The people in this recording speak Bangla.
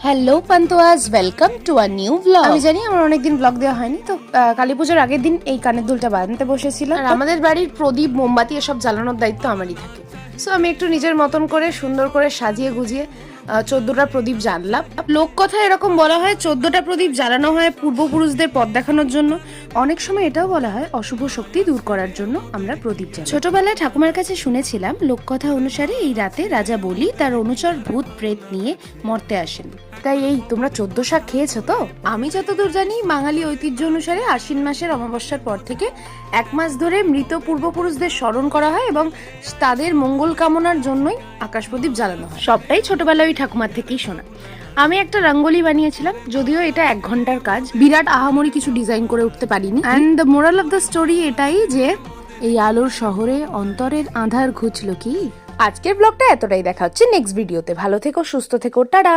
Hello Pantuas, welcome to a new blog. আমি জানি আমার অনেকদিন ব্লগ দেওয়া হয়নি, তো কালী পুজোর আগের দিন এই কানের দুলটা বাঁধতে বসেছিলাম। আর আমাদের বাড়ির প্রদীপ মোমবাতি এসব জ্বালানোর দায়িত্ব আমারই থাকে। সো আমি একটু নিজের মতন করে সুন্দর করে সাজিয়ে গুজিয়ে 14টা প্রদীপ জ্বাললাম। লোক কথা এরকম বলা হয় 14টা প্রদীপ জ্বালানো হয় পূর্বপুরুষদের পথ দেখানোর জন্য। অনেক সময় এটাও বলা হয় অশুভ শক্তি দূর করার জন্য আমরা প্রদীপ জ্বালাই। ছোটবেলায় ঠাকুমার কাছে শুনেছিলাম লোককথা অনুসারে এই রাতে রাজা বলি তার অনুচর ভূত প্রেত নিয়ে মর্তে আসেন। তাই এই তোমরা 14 শাক খেয়েছো তো? আমি যতদূর জানি বাঙালি ঐতিহ্য অনুসারে আশ্বিন মাসের অমাবস্যার পর থেকে 1 মাস ধরে মৃত পূর্বপুরুষদের স্মরণ করা হয় এবং তাদের মঙ্গল কামনার জন্যই আকাশ প্রদীপ জ্বালানো হয়। সবটাই ছোটবেলায় ওই ঠাকুমার থেকেই শোনা। আমি একটা রঙ্গোলি বানিয়েছিলাম, যদিও এটা 1 ঘন্টার কাজ, বিরাট আহামরি কিছু ডিজাইন করে উঠতে পারিনি। And the moral of the story এটাই যে এই আলোর শহরে অন্তরের আঁধার ঘুচলো কি। আজকের ব্লগটা এতটাই, দেখা হচ্ছে নেক্সট ভিডিওতে। ভালো থেকো, সুস্থ থেকো, টাটা।